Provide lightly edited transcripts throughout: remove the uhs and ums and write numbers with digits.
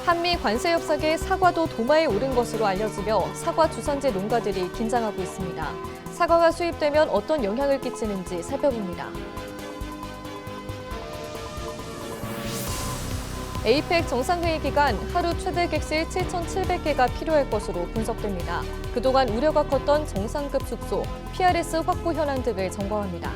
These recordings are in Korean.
한미 관세 협상에 사과도 도마에 오른 것으로 알려지며 사과 주산지 농가들이 긴장하고 있습니다. 사과가 수입되면 어떤 영향을 끼치는지 살펴봅니다. 에이펙 정상회의 기간 하루 최대 객실 7,700개가 필요할 것으로 분석됩니다. 그동안 우려가 컸던 정상급 숙소, PRS 확보 현황 등을 점검합니다.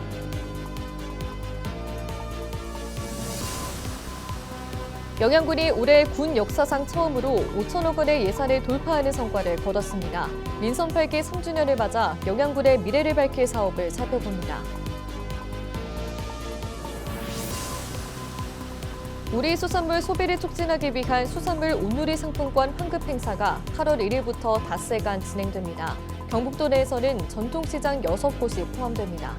영양군이 올해 군 역사상 처음으로 5천억 원의 예산을 돌파하는 성과를 거뒀습니다. 민선 8기 3주년을 맞아 영양군의 미래를 밝힐 사업을 살펴봅니다. 우리 수산물 소비를 촉진하기 위한 수산물 온누리 상품권 환급 행사가 8월 1일부터 닷새간 진행됩니다. 경북도 내에서는 전통시장 6곳이 포함됩니다.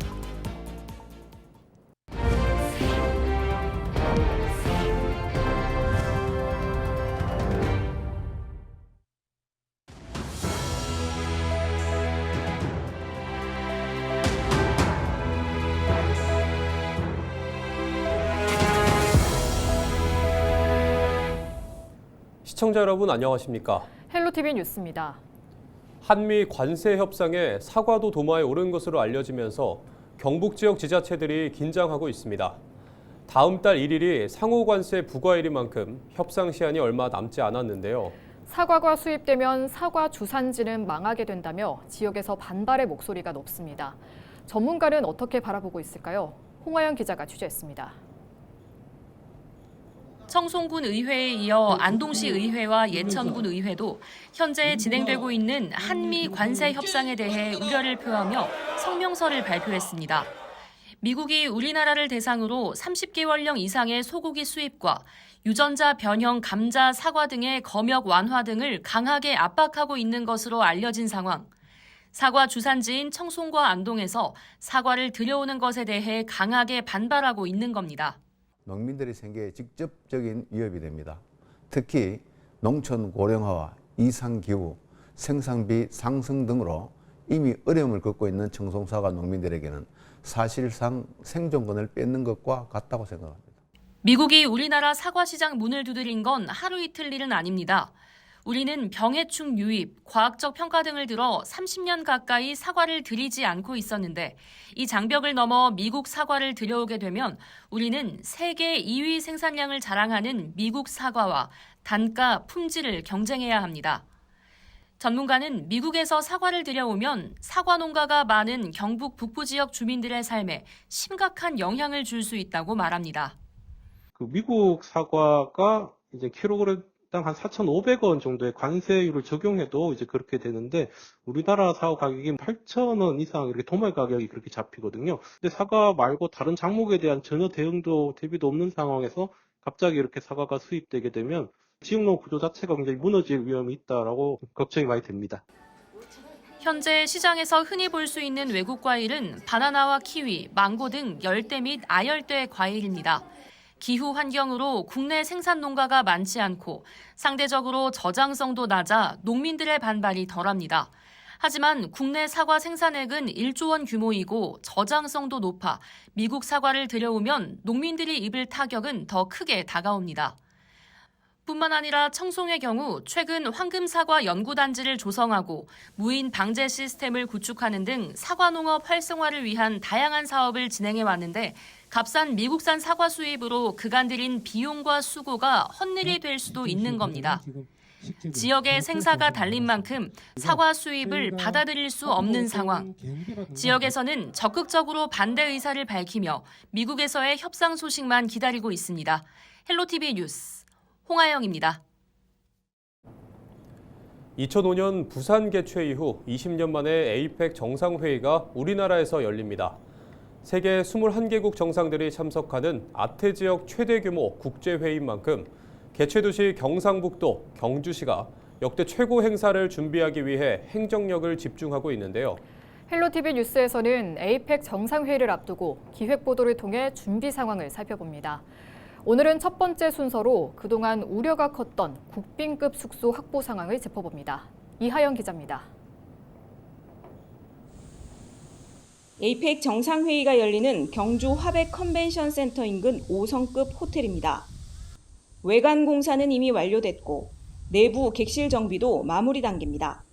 시청자 여러분 안녕하십니까? 헬로티비 뉴스입니다. 한미 관세 협상에 사과도 도마에 오른 것으로 알려지면서 경북 지역 지자체들이 긴장하고 있습니다. 다음 달 1일이 상호 관세 부과일인 만큼 협상 시한이 얼마 남지 않았는데요. 사과가 수입되면 사과 주산지는 망하게 된다며 지역에서 반발의 목소리가 높습니다. 전문가는 어떻게 바라보고 있을까요? 홍하영 기자가 취재했습니다. 청송군 의회에 이어 안동시 의회와 예천군 의회도 현재 진행되고 있는 한미 관세 협상에 대해 우려를 표하며 성명서를 발표했습니다. 미국이 우리나라를 대상으로 30개월령 이상의 소고기 수입과 유전자 변형 감자, 사과 등의 검역 완화 등을 강하게 압박하고 있는 것으로 알려진 상황. 사과 주산지인 청송과 안동에서 사과를 들여오는 것에 대해 강하게 반발하고 있는 겁니다. 농민들의 생계에 직접적인 위협이 됩니다. 특히 농촌 고령화와 이상기후, 생산비 상승 등으로 이미 어려움을 겪고 있는 청송사과 농민들에게는 사실상 생존권을 뺏는 것과 같다고 생각합니다. 미국이 우리나라 사과 시장 문을 두드린 건 하루 이틀 일은 아닙니다. 우리는 병해충 유입, 과학적 평가 등을 들어 30년 가까이 사과를 들이지 않고 있었는데 이 장벽을 넘어 미국 사과를 들여오게 되면 우리는 세계 2위 생산량을 자랑하는 미국 사과와 단가, 품질을 경쟁해야 합니다. 전문가는 미국에서 사과를 들여오면 사과 농가가 많은 경북 북부 지역 주민들의 삶에 심각한 영향을 줄 수 있다고 말합니다. 미국 사과가 이제 킬로그램당 한 4,500원 정도의 관세율을 적용해도 이제 그렇게 되는데 우리나라 사과 가격이 8,000원 이상 이렇게 도말 가격이 그렇게 잡히거든요. 근데 사과 말고 다른 작목에 대한 전혀 대비도 없는 상황에서 갑자기 이렇게 사과가 수입되게 되면 지역농 구조 자체가 굉장히 무너질 위험이 있다라고 걱정이 많이 됩니다. 현재 시장에서 흔히 볼 수 있는 외국 과일은 바나나와 키위, 망고 등 열대 및 아열대 과일입니다. 기후 환경으로 국내 생산 농가가 많지 않고 상대적으로 저장성도 낮아 농민들의 반발이 덜합니다. 하지만 국내 사과 생산액은 1조 원 규모이고 저장성도 높아 미국 사과를 들여오면 농민들이 입을 타격은 더 크게 다가옵니다. 뿐만 아니라 청송의 경우 최근 황금사과 연구단지를 조성하고 무인 방제 시스템을 구축하는 등 사과농업 활성화를 위한 다양한 사업을 진행해 왔는데 값싼 미국산 사과 수입으로 그간 들인 비용과 수고가 헛일이 될 수도 있는 겁니다. 지역의 생사가 달린 만큼 사과 수입을 받아들일 수 없는 상황. 지역에서는 적극적으로 반대 의사를 밝히며 미국에서의 협상 소식만 기다리고 있습니다. 헬로티비 뉴스 홍하영입니다. 2005년 부산 개최 이후 20년 만에 에이펙 정상회의가 우리나라에서 열립니다. 세계 21개국 정상들이 참석하는 아태 지역 최대 규모 국제회의인 만큼 개최 도시 경상북도 경주시가 역대 최고 행사를 준비하기 위해 행정력을 집중하고 있는데요. 헬로티비 뉴스에서는 에이펙 정상회의를 앞두고 기획보도를 통해 준비 상황을 살펴봅니다. 오늘은 첫 번째 순서로 그동안 우려가 컸던 국빈급 숙소 확보 상황을 짚어봅니다. 이하영 기자입니다. 에이펙 정상회의가 열리는 경주 화백 컨벤션 센터 인근 5성급 호텔입니다. 외관 공사는 이미 완료됐고 내부 객실 정비도 마무리 단계입니다.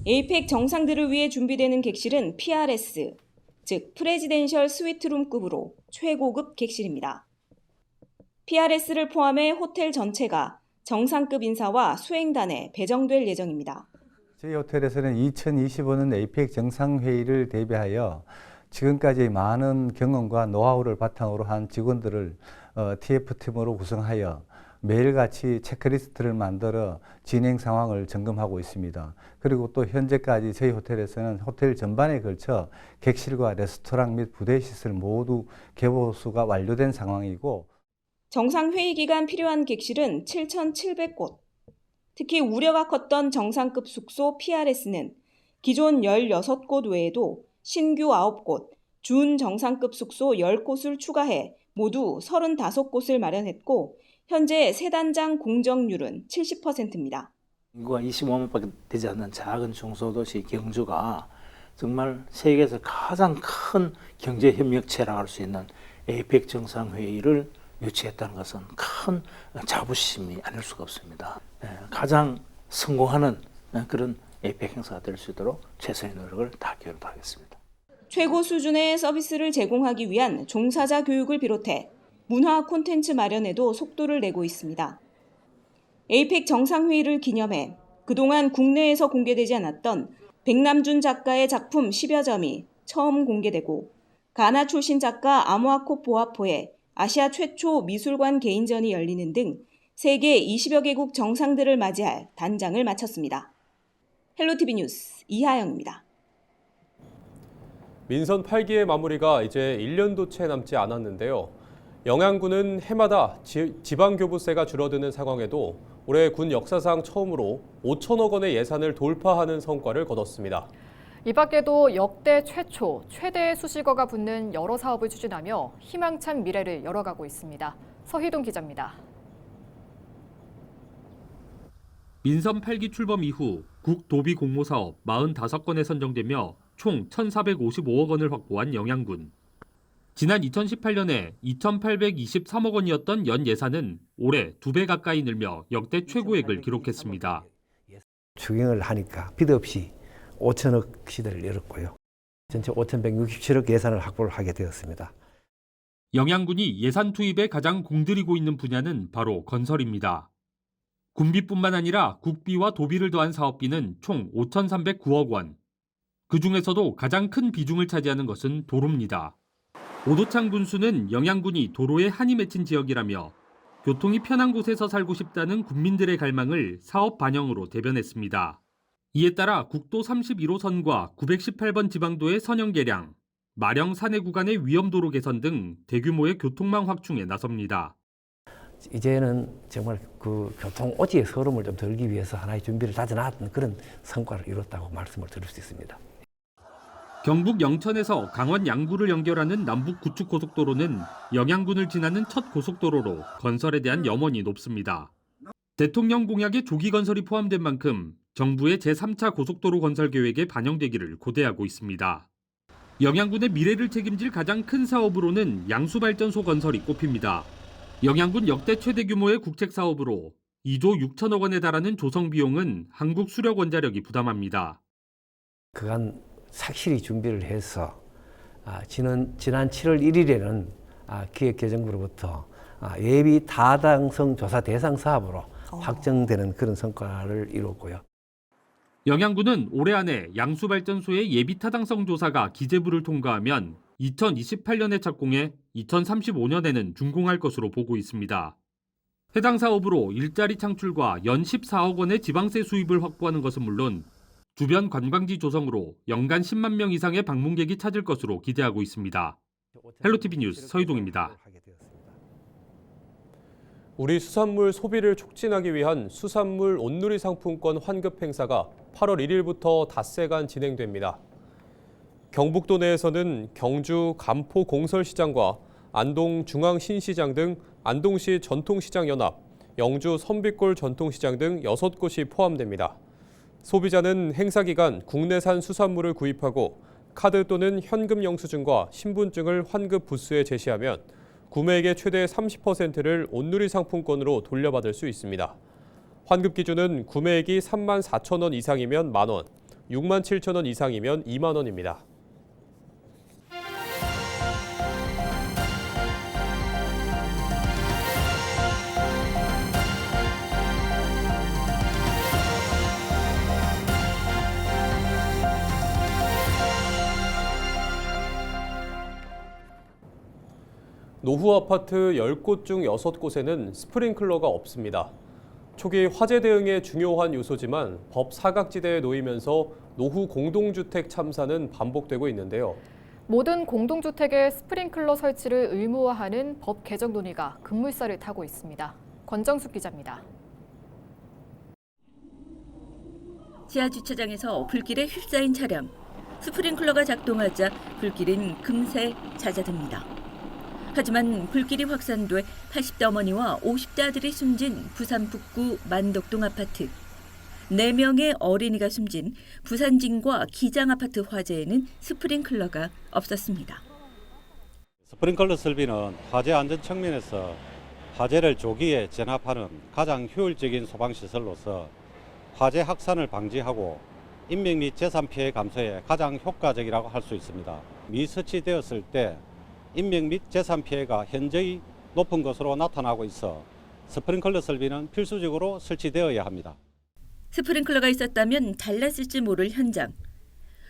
에이펙 정상들을 위해 준비되는 객실은 PRS, 즉 프레지덴셜 스위트룸급으로 최고급 객실입니다. PRS를 포함해 호텔 전체가 정상급 인사와 수행단에 배정될 예정입니다. 저희 호텔에서는 2025년 에이펙 정상회의를 대비하여 지금까지 많은 경험과 노하우를 바탕으로 한 직원들을 TF팀으로 구성하여 매일같이 체크리스트를 만들어 진행 상황을 점검하고 있습니다. 그리고 또 현재까지 저희 호텔에서는 호텔 전반에 걸쳐 객실과 레스토랑 및 부대시설 모두 개보수가 완료된 상황이고, 정상회의 기간 필요한 객실은 7,700곳. 특히 우려가 컸던 정상급 숙소 PRS는 기존 16곳 외에도 신규 9곳, 준 정상급 숙소 10곳을 추가해 모두 35곳을 마련했고 현재 세단장 공정률은 70%입니다. 인구가 25만밖에 되지 않는 작은 중소도시 경주가 정말 세계에서 가장 큰 경제협력체라고 할 수 있는 에이펙 정상회의를 유치했다는 것은 큰 자부심이 아닐 수가 없습니다. 가장 성공하는 그런 에이펙 행사가 될 수 있도록 최선의 노력을 다하도록 하겠습니다. 최고 수준의 서비스를 제공하기 위한 종사자 교육을 비롯해 문화 콘텐츠 마련에도 속도를 내고 있습니다. 에이펙 정상회의를 기념해 그동안 국내에서 공개되지 않았던 백남준 작가의 작품 10여 점이 처음 공개되고 가나 출신 작가 아모아코 보아포의 아시아 최초 미술관 개인전이 열리는 등 세계 20여 개국 정상들을 맞이할 단장을 마쳤습니다. 헬로티비 뉴스 이하영입니다. 민선 8기의 마무리가 이제 1년도 채 남지 않았는데요. 영양군은 해마다 지방교부세가 줄어드는 상황에도 올해 군 역사상 처음으로 5천억 원의 예산을 돌파하는 성과를 거뒀습니다. 이 밖에도 역대 최초, 최대의 수식어가 붙는 여러 사업을 추진하며 희망찬 미래를 열어가고 있습니다. 서희동 기자입니다. 민선 8기 출범 이후 국 도비 공모 사업 45건에 선정되며 총 1,455억 원을 확보한 영양군. 지난 2018년에 2,823억 원이었던 연 예산은 올해 2배 가까이 늘며 역대 최고액을 기록했습니다. 추경을 하니까 비드 없이 5천억 시대를 열었고요. 전체 5,167억 예산을 확보를 하게 되었습니다. 영양군이 예산 투입에 가장 공들이고 있는 분야는 바로 건설입니다. 군비뿐만 아니라 국비와 도비를 더한 사업비는 총 5,309억 원. 그중에서도 가장 큰 비중을 차지하는 것은 도로입니다. 오도창 군수는 영양군이 도로에 한이 맺힌 지역이라며 교통이 편한 곳에서 살고 싶다는 군민들의 갈망을 사업 반영으로 대변했습니다. 이에 따라 국도 31호선과 918번 지방도의 선형 개량, 마령 산해 구간의 위험도로 개선 등 대규모의 교통망 확충에 나섭니다. 이제는 정말 그 교통 오지의 서름을 좀 덜기 위해서 하나의 준비를 다져놨던 그런 성과를 이뤘다고 말씀을 드릴 수 있습니다. 경북 영천에서 강원 양구를 연결하는 남북 구축 고속도로는 영양군을 지나는 첫 고속도로로 건설에 대한 염원이 높습니다. 대통령 공약에 조기 건설이 포함된 만큼 정부의 제3차 고속도로 건설 계획에 반영되기를 고대하고 있습니다. 영양군의 미래를 책임질 가장 큰 사업으로는 양수발전소 건설이 꼽힙니다. 영양군 역대 최대 규모의 국책 사업으로 2조 6천억 원에 달하는 조성 비용은 한국수력원자력이 부담합니다. 그간 확실히 준비를 해서 지난 7월 1일에는 기획재정부로부터 예비 타당성 조사 대상 사업으로 확정되는 그런 성과를 이뤘고요. 영양군은 올해 안에 양수발전소의 예비 타당성 조사가 기재부를 통과하면 2028년에 착공해 2035년에는 준공할 것으로 보고 있습니다. 해당 사업으로 일자리 창출과 연 14억 원의 지방세 수입을 확보하는 것은 물론 주변 관광지 조성으로 연간 10만 명 이상의 방문객이 찾을 것으로 기대하고 있습니다. 헬로티비 뉴스 서희동입니다. 우리 수산물 소비를 촉진하기 위한 수산물 온누리 상품권 환급 행사가 8월 1일부터 닷새간 진행됩니다. 경북도 내에서는 경주 간포 공설시장과 안동 중앙신시장 등 안동시 전통시장연합, 영주 선비골 전통시장 등 6곳이 포함됩니다. 소비자는 행사 기간 국내산 수산물을 구입하고 카드 또는 현금 영수증과 신분증을 환급 부스에 제시하면 구매액의 최대 30%를 온누리 상품권으로 돌려받을 수 있습니다. 환급 기준은 구매액이 34,000원 이상이면 만원, 67,000원 이상이면 2만 원입니다. 노후 아파트 10곳 중 6곳에는 스프링클러가 없습니다. 초기 화재 대응에 중요한 요소지만 법 사각지대에 놓이면서 노후 공동주택 참사는 반복되고 있는데요. 모든 공동주택에 스프링클러 설치를 의무화하는 법 개정 논의가 급물살을 타고 있습니다. 권정숙 기자입니다. 지하 주차장에서 불길에 휩싸인 차량. 스프링클러가 작동하자 불길은 금세 잦아듭니다. 하지만 불길이 확산돼 80대 어머니와 50대 아들이 숨진 부산 북구 만덕동 아파트. 4명의 어린이가 숨진 부산진과 기장아파트 화재에는 스프링클러가 없었습니다. 스프링클러 설비는 화재 안전 측면에서 화재를 조기에 진압하는 가장 효율적인 소방시설로서 화재 확산을 방지하고 인명 및 재산 피해 감소에 가장 효과적이라고 할 수 있습니다. 미설치되었을 때 인명 및 재산 피해가 현저히 높은 것으로 나타나고 있어 스프링클러 설비는 필수적으로 설치되어야 합니다. 스프링클러가 있었다면 달랐을지 모를 현장.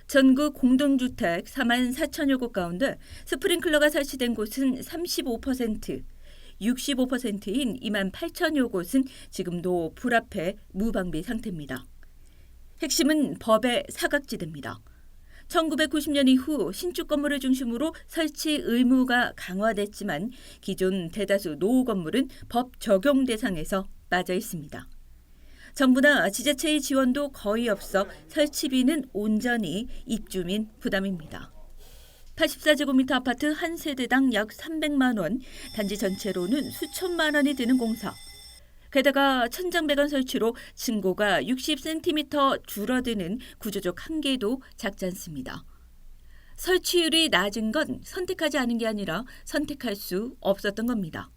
전국 공동주택 44,000여 곳 가운데 스프링클러가 설치된 곳은 35%, 65%인 28,000여 곳은 지금도 불 앞에 무방비 상태입니다. 핵심은 법의 사각지대입니다. 1990년 이후 신축 건물을 중심으로 설치 의무가 강화됐지만 기존 대다수 노후 건물은 법 적용 대상에서 빠져 있습니다. 정부나 지자체의 지원도 거의 없어 설치비는 온전히 입주민 부담입니다. 84제곱미터 아파트 한 세대당 약 300만 원, 단지 전체로는 수천만 원이 드는 공사. 게다가 천장배관 설치로 층고가 60cm 줄어드는 구조적 한계도 작지 않습니다. 설치율이 낮은 건 선택하지 않은 게 아니라 선택할 수 없었던 겁니다.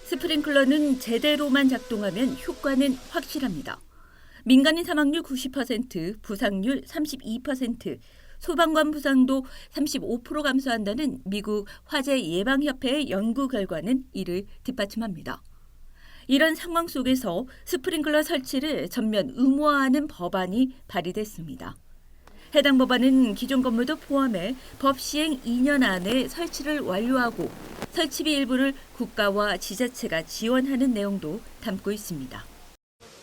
스프링클러는 제대로만 작동하면 효과는 확실합니다. 민간인 사망률 90%, 부상률 32%, 소방관 부상도 35% 감소한다는 미국 화재예방협회의 연구 결과는 이를 뒷받침합니다. 이런 상황 속에서 스프링클러 설치를 전면 의무화하는 법안이 발의됐습니다. 해당 법안은 기존 건물도 포함해 법 시행 2년 안에 설치를 완료하고 설치비 일부를 국가와 지자체가 지원하는 내용도 담고 있습니다.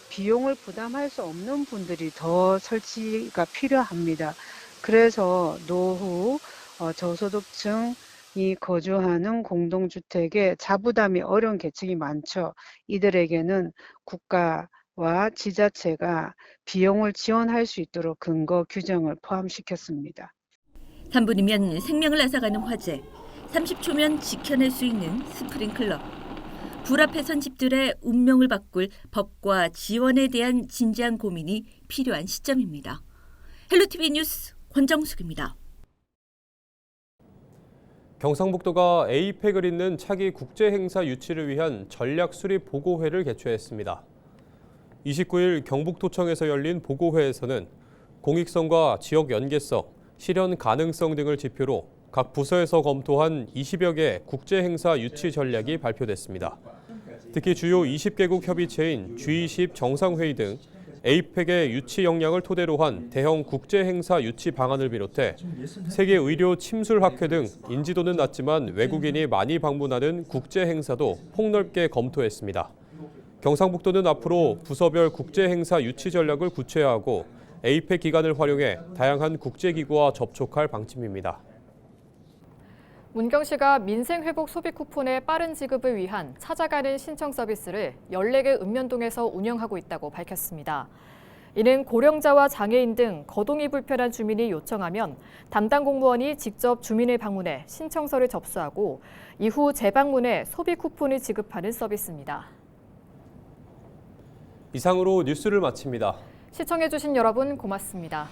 비용을 부담할 수 없는 분들이 더 설치가 필요합니다. 그래서 노후 저소득층이 거주하는 공동주택에 자부담이 어려운 계층이 많죠. 이들에게는 국가와 지자체가 비용을 지원할 수 있도록 근거 규정을 포함시켰습니다. 3분이면 생명을 앗아가는 화재, 30초면 지켜낼 수 있는 스프링클러. 불 앞에 선 집들의 운명을 바꿀 법과 지원에 대한 진지한 고민이 필요한 시점입니다. 헬로티비 뉴스 권정숙입니다. 경상북도가 에이펙을 잇는 차기 국제행사 유치를 위한 전략 수립 보고회를 개최했습니다. 29일 경북도청에서 열린 보고회에서는 공익성과 지역 연계성, 실현 가능성 등을 지표로 각 부서에서 검토한 20여 개 국제행사 유치 전략이 발표됐습니다. 특히 주요 20개국 협의체인 G20 정상회의 등 에이펙의 유치 역량을 토대로 한 대형 국제행사 유치 방안을 비롯해 세계 의료 침술학회 등 인지도는 낮지만 외국인이 많이 방문하는 국제행사도 폭넓게 검토했습니다. 경상북도는 앞으로 부서별 국제행사 유치 전략을 구체화하고 에이펙 기간을 활용해 다양한 국제기구와 접촉할 방침입니다. 문경시가 민생회복 소비 쿠폰의 빠른 지급을 위한 찾아가는 신청 서비스를 14개 읍면동에서 운영하고 있다고 밝혔습니다. 이는 고령자와 장애인 등 거동이 불편한 주민이 요청하면 담당 공무원이 직접 주민을 방문해 신청서를 접수하고 이후 재방문해 소비 쿠폰을 지급하는 서비스입니다. 이상으로 뉴스를 마칩니다. 시청해주신 여러분 고맙습니다.